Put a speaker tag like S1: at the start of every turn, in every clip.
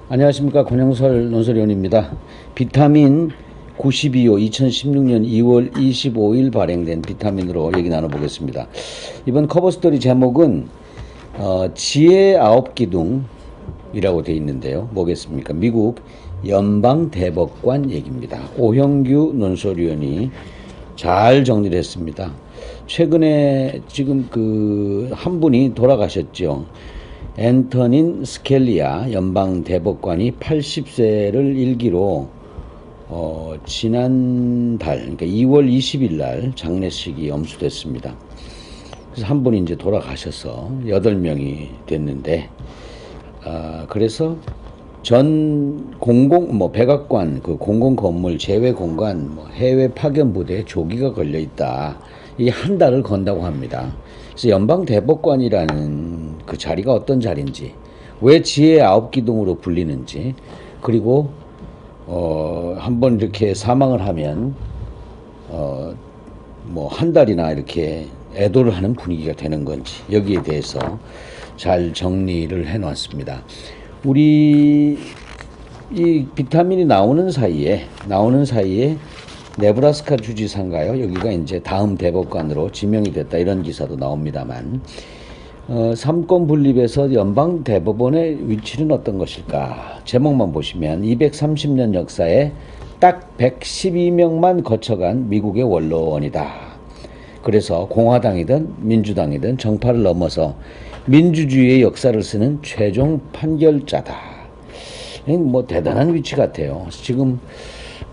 S1: 안녕하십니까. 권영설 논설위원입니다. 비타민 92호 2016년 2월 25일 발행된 비타민으로 얘기 나눠보겠습니다. 이번 커버스토리 제목은 지혜 아홉 기둥이라고 되어 있는데요. 뭐겠습니까? 미국 연방대법관 얘기입니다. 오형규 논설위원이 잘 정리를 했습니다. 최근에 지금 한 분이 돌아가셨죠. 앤터닌 스켈리아 연방대법관이 80세를 일기로 지난달, 그러니까 2월 20일 날 장례식이 엄수됐습니다. 그래서 한 분이 이제 돌아가셔서 8명이 됐는데, 그래서 전 백악관 공공 건물 제외 공간 해외 파견 부대에 조기가 걸려 있다. 이 한 달을 건다고 합니다. 그래서 연방대법관이라는 그 자리가 어떤 자리인지, 왜 지혜의 아홉 기둥으로 불리는지, 그리고 한번 이렇게 사망을 하면 한 달이나 이렇게 애도를 하는 분위기가 되는 건지, 여기에 대해서 잘 정리를 해 놨습니다. 우리 이 비타민이 나오는 사이에 네브라스카 주지사인가요? 여기가 이제 다음 대법관으로 지명이 됐다, 이런 기사도 나옵니다만, 삼권 분립에서 연방 대법원의 위치는 어떤 것일까? 제목만 보시면 230년 역사에 딱 112명만 거쳐간 미국의 원로원이다. 그래서 공화당이든 민주당이든 정파를 넘어서 민주주의의 역사를 쓰는 최종 판결자다. 대단한 위치 같아요. 지금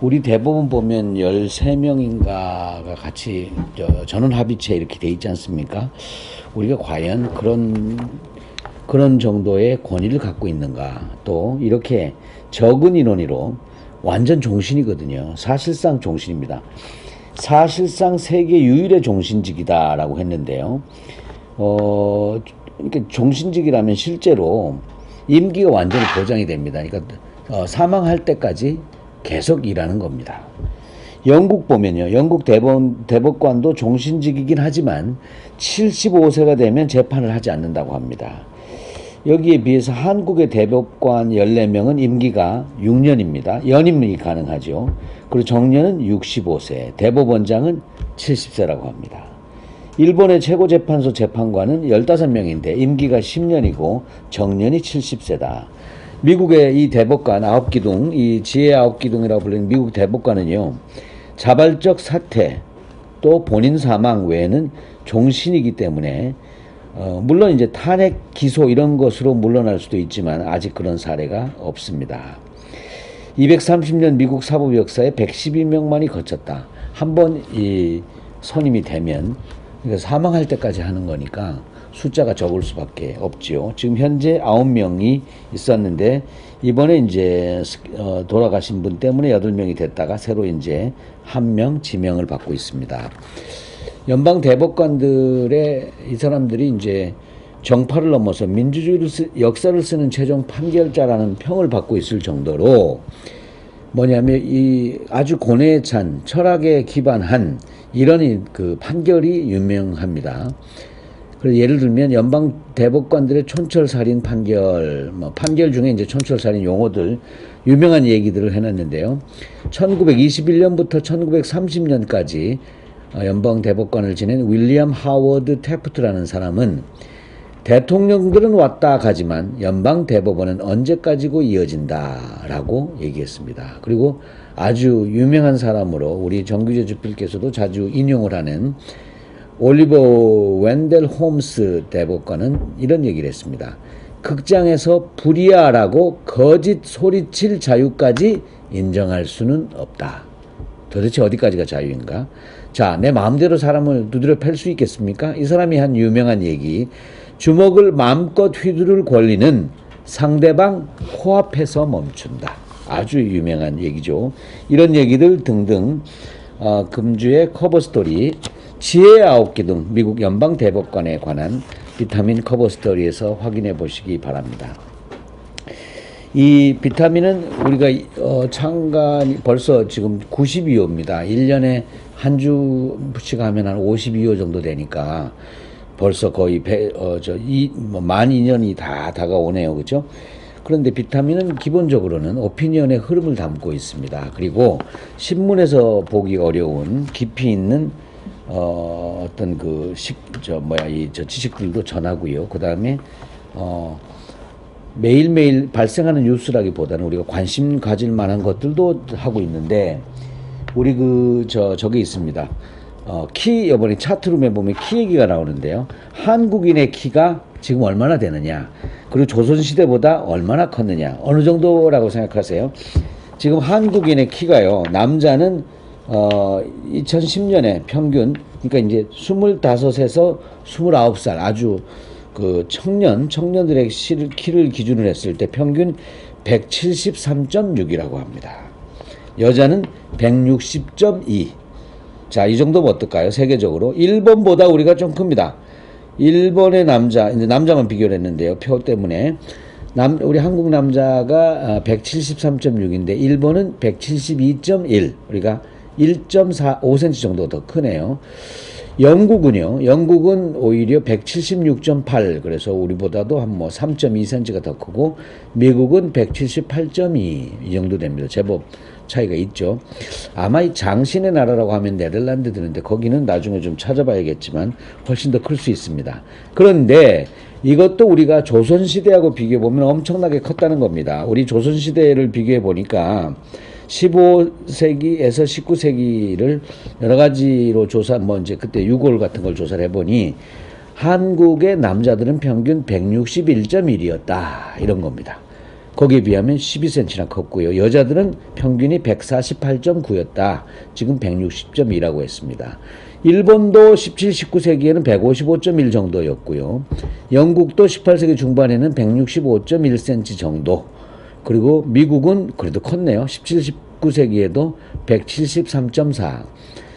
S1: 우리 대법원 보면 13명인가가 같이 전원 합의체 이렇게 돼 있지 않습니까? 우리가 과연 그런 정도의 권위를 갖고 있는가? 또 이렇게 적은 인원으로 완전 종신이거든요. 사실상 종신입니다. 사실상 세계 유일의 종신직이다라고 했는데요. 그러니까 종신직이라면 실제로 임기가 완전히 보장이 됩니다. 그러니까 사망할 때까지 계속 일하는 겁니다. 영국 보면요, 영국 대법관도 종신직이긴 하지만 75세가 되면 재판을 하지 않는다고 합니다. 여기에 비해서 한국의 대법관 14명은 임기가 6년입니다. 연임이 가능하죠. 그리고 정년은 65세, 대법원장은 70세라고 합니다. 일본의 최고재판소 재판관은 15명인데 임기가 10년이고 정년이 70세다. 미국의 이 대법관 아홉 기둥, 이 지혜 아홉 기둥이라고 불리는 미국 대법관은요, 자발적 사퇴 또 본인 사망 외에는 종신이기 때문에 물론 이제 탄핵 기소 이런 것으로 물러날 수도 있지만 아직 그런 사례가 없습니다. 230년 미국 사법 역사에 112명만이 거쳤다. 한번 이 선임이 되면, 그러니까 사망할 때까지 하는 거니까 숫자가 적을 수밖에 없지요. 지금 현재 9명이 있었는데 이번에 이제 돌아가신 분 때문에 8명이 됐다가 새로 이제 1명 지명을 받고 있습니다. 연방 대법관들의 이 사람들이 이제 정파를 넘어서 민주주의를 역사를 쓰는 최종 판결자라는 평을 받고 있을 정도로 뭐냐면 이 아주 고뇌에 찬 철학에 기반한 이런 그 판결이 유명합니다. 그래서 예를 들면 연방 대법관들의 촌철살인 판결, 판결 중에 이제 촌철살인 용어들, 유명한 얘기들을 해놨는데요. 1921년부터 1930년까지 연방 대법관을 지낸 윌리엄 하워드 태프트라는 사람은 대통령들은 왔다 가지만 연방 대법원은 언제까지고 이어진다라고 얘기했습니다. 그리고 아주 유명한 사람으로 우리 정규재 주필께서도 자주 인용을 하는 올리버 웬델 홈스 대법관은 이런 얘기를 했습니다. 극장에서 불이야라고 거짓 소리칠 자유까지 인정할 수는 없다. 도대체 어디까지가 자유인가? 자, 내 마음대로 사람을 두드려 팰 수 있겠습니까? 이 사람이 한 유명한 얘기, 주먹을 마음껏 휘두를 권리는 상대방 코앞에서 멈춘다. 아주 유명한 얘기죠. 이런 얘기들 등등 금주의 커버스토리 지혜의 아홉 기둥 미국 연방 대법관에 관한 비타민 커버스토리에서 확인해 보시기 바랍니다. 이 비타민은 우리가 창간이 벌써 지금 92호입니다. 1년에 한 주씩 하면 한 52호 정도 되니까 벌써 거의 만 2년이 다 다가오네요. 그죠? 그런데 비타민은 기본적으로는 오피니언의 흐름을 담고 있습니다. 그리고 신문에서 보기 어려운 깊이 있는 어떤 저 지식들도 전하고요. 그 다음에 매일매일 발생하는 뉴스라기보다는 우리가 관심 가질 만한 것들도 하고 있는데, 우리 저기 있습니다. 키, 이번에 차트룸에 보면 키 얘기가 나오는데요. 한국인의 키가 지금 얼마나 되느냐, 그리고 조선시대보다 얼마나 컸느냐, 어느 정도라고 생각하세요? 지금 한국인의 키가요, 남자는 2010년에 평균, 그러니까 이제 25에서 29살 아주 그 청년들의 키를 기준으로 했을 때 평균 173.6이라고 합니다. 여자는 160.2. 자, 이 정도면 어떨까요? 세계적으로. 일본보다 우리가 좀 큽니다. 일본의 이제 남자만 비교를 했는데요. 표 때문에. 우리 한국 남자가 173.6인데, 일본은 172.1. 우리가 1.5cm 정도 더 크네요. 영국은 오히려 176.8. 그래서 우리보다도 한 3.2cm가 더 크고, 미국은 178.2. 이 정도 됩니다. 제법 차이가 있죠. 아마 이 장신의 나라라고 하면 네덜란드 드는데, 거기는 나중에 좀 찾아봐야겠지만 훨씬 더 클 수 있습니다. 그런데 이것도 우리가 조선시대하고 비교해보면 엄청나게 컸다는 겁니다. 우리 조선시대를 비교해보니까 15세기에서 19세기를 여러 가지로 이제 그때 유골 같은 걸 조사를 해보니 한국의 남자들은 평균 161.1이었다. 이런 겁니다. 거기에 비하면 12cm나 컸고요. 여자들은 평균이 148.9였다. 지금 160.2라고 했습니다. 일본도 17, 19세기에는 155.1 정도였고요. 영국도 18세기 중반에는 165.1cm 정도. 그리고 미국은 그래도 컸네요. 17, 19세기에도 173.4.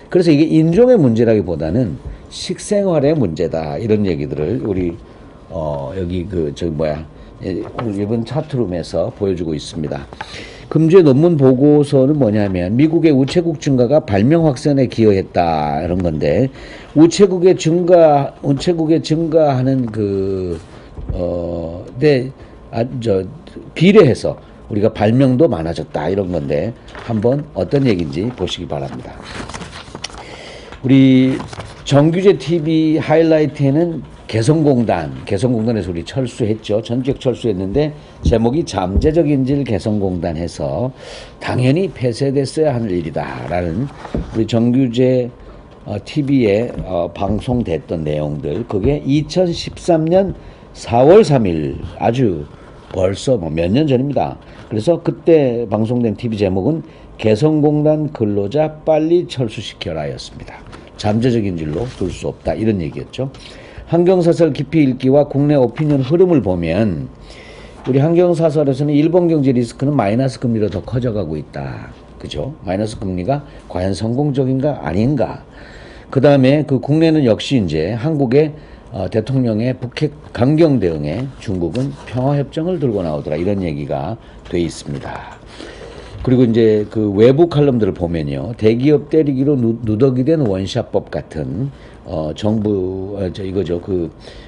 S1: 그래서 이게 인종의 문제라기보다는 식생활의 문제다. 이런 얘기들을 우리 여기 일본 차트룸에서 보여주고 있습니다. 금주의 논문 보고서는 뭐냐면, 미국의 우체국 증가가 발명 확산에 기여했다, 이런 건데, 우체국의 증가하는 비례해서 우리가 발명도 많아졌다, 이런 건데, 한번 어떤 얘기인지 보시기 바랍니다. 우리 정규제 TV 하이라이트에는 개성공단에서 우리 철수했죠. 전격 철수했는데, 제목이 잠재적 인질 개성공단 해서 당연히 폐쇄됐어야 하는 일이다 라는 우리 정규제 TV에 방송됐던 내용들, 그게 2013년 4월 3일 아주 벌써 몇 년 전입니다. 그래서 그때 방송된 TV 제목은 개성공단 근로자 빨리 철수시켜라 였습니다. 잠재적 인질로 둘 수 없다, 이런 얘기였죠. 환경사설 깊이 읽기와 국내 오피니언 흐름을 보면, 우리 환경사설에서는 일본 경제 리스크는 마이너스 금리로 더 커져가고 있다. 그죠? 마이너스 금리가 과연 성공적인가 아닌가. 그 다음에 그 국내는 역시 이제 한국의 대통령의 북핵 강경 대응에 중국은 평화협정을 들고 나오더라, 이런 얘기가 돼 있습니다. 그리고 이제 그 외부 칼럼들을 보면요, 대기업 때리기로 누더기 된 원샷법 같은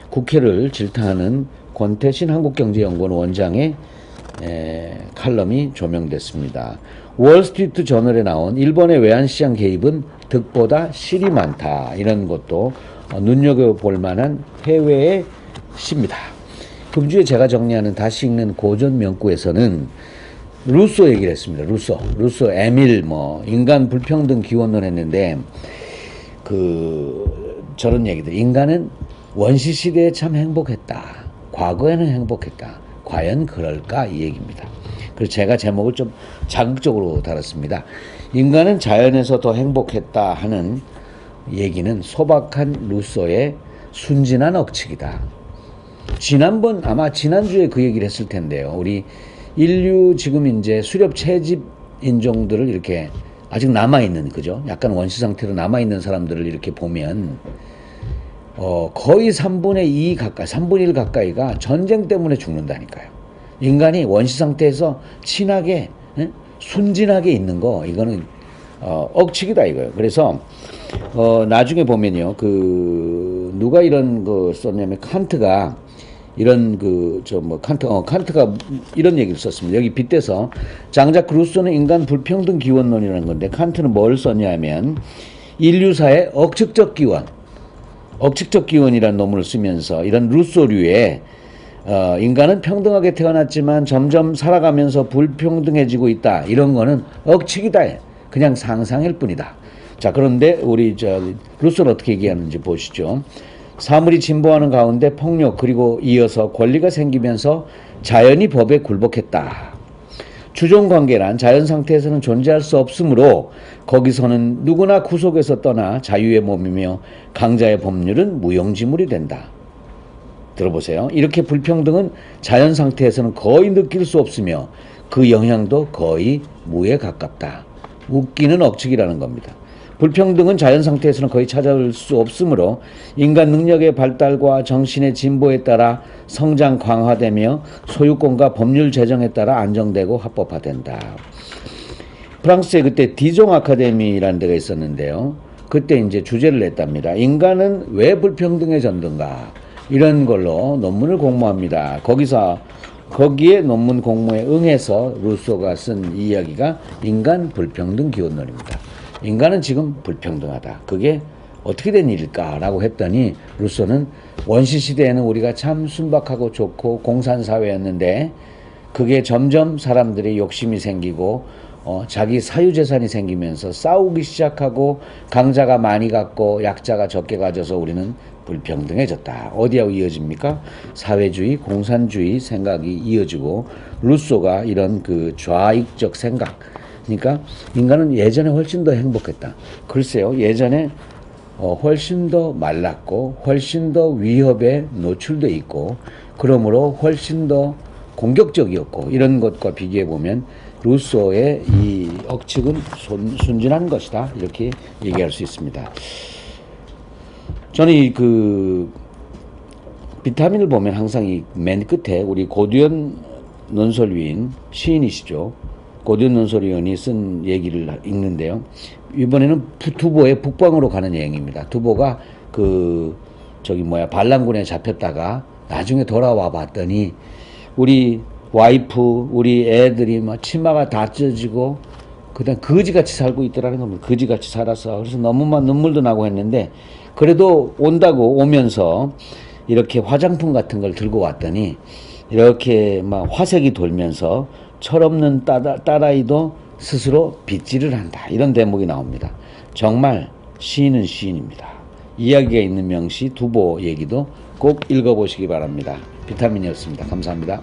S1: 국회를 질타하는 권태신 한국경제연구원 원장의 칼럼이 조명됐습니다. 월스트리트 저널에 나온 일본의 외환시장 개입은 득보다 실이 많다, 이런 것도 눈여겨볼 만한 해외의 시입니다. 금주에 제가 정리하는 다시 읽는 고전 명구에서는 루소 얘기를 했습니다. 루소 에밀 인간 불평등 기원론 했는데, 저런 얘기들, 인간은 원시 시대에 참 행복했다, 과거에는 행복했다, 과연 그럴까, 이 얘기입니다. 그래서 제가 제목을 좀 자극적으로 달았습니다. 인간은 자연에서 더 행복했다 하는 얘기는 소박한 루소의 순진한 억측이다. 아마 지난주에 그 얘기를 했을 텐데요. 우리 인류 지금 이제 수렵 채집 인종들을 이렇게 아직 남아있는, 그죠? 약간 원시 상태로 남아있는 사람들을 이렇게 보면, 거의 3분의 2 가까이, 3분의 1 가까이가 전쟁 때문에 죽는다니까요. 인간이 원시 상태에서 친하게, 순진하게 있는 거, 이거는, 억측이다, 이거예요. 그래서, 나중에 보면요, 누가 이런 거 썼냐면, 칸트가 이런 칸트가 이런 얘기를 썼습니다. 여기 빗대서 장작 루소는 인간 불평등 기원론이라는 건데 칸트는 뭘 썼냐면 인류사의 억측적 기원이라는 논문을 쓰면서 이런 루소류의 인간은 평등하게 태어났지만 점점 살아가면서 불평등해지고 있다. 이런 거는 억측이다. 그냥 상상일 뿐이다. 자, 그런데 우리 루소는 어떻게 얘기하는지 보시죠. 사물이 진보하는 가운데 폭력 그리고 이어서 권리가 생기면서 자연이 법에 굴복했다. 주종관계란 자연 상태에서는 존재할 수 없으므로 거기서는 누구나 구속에서 떠나 자유의 몸이며 강자의 법률은 무용지물이 된다. 들어보세요. 이렇게 불평등은 자연 상태에서는 거의 느낄 수 없으며 그 영향도 거의 무에 가깝다. 웃기는 억측이라는 겁니다. 불평등은 자연 상태에서는 거의 찾아올 수 없으므로 인간 능력의 발달과 정신의 진보에 따라 성장 강화되며 소유권과 법률 제정에 따라 안정되고 합법화된다. 프랑스에 그때 디종 아카데미라는 데가 있었는데요. 그때 이제 주제를 냈답니다. 인간은 왜 불평등해졌는가? 이런 걸로 논문을 공모합니다. 거기에 논문 공모에 응해서 루소가 쓴 이야기가 인간 불평등 기원론입니다. 인간은 지금 불평등하다. 그게 어떻게 된 일일까라고 했더니 루소는 원시시대에는 우리가 참 순박하고 좋고 공산사회였는데 그게 점점 사람들이 욕심이 생기고 자기 사유재산이 생기면서 싸우기 시작하고 강자가 많이 갖고 약자가 적게 가져서 우리는 불평등해졌다. 어디하고 이어집니까? 사회주의, 공산주의 생각이 이어지고 루소가 이런 그 좌익적 생각 그러니까 인간은 예전에 훨씬 더 행복했다. 글쎄요. 예전에 훨씬 더 말랐고 훨씬 더 위협에 노출돼 있고 그러므로 훨씬 더 공격적이었고 이런 것과 비교해 보면 루소의 이 억측은 순진한 것이다. 이렇게 얘기할 수 있습니다. 저는 그 비타민을 보면 항상 이 맨 끝에 우리 고두현 논설위인 시인이시죠. 고두현 논설위원이 쓴 얘기를 읽는데요. 이번에는 두보의 북방으로 가는 여행입니다. 두보가 반란군에 잡혔다가 나중에 돌아와 봤더니 우리 와이프, 우리 애들이 막 치마가 다 찢어지고 그다음 거지같이 살고 있더라는 겁니다. 거지같이 살아서 그래서 너무만 눈물도 나고 했는데 그래도 오면서 이렇게 화장품 같은 걸 들고 왔더니 이렇게 막 화색이 돌면서 철없는 딸아이도 스스로 빗질을 한다. 이런 대목이 나옵니다. 정말 시인은 시인입니다. 이야기가 있는 명시 두보 얘기도 꼭 읽어보시기 바랍니다. 비타민이었습니다. 감사합니다.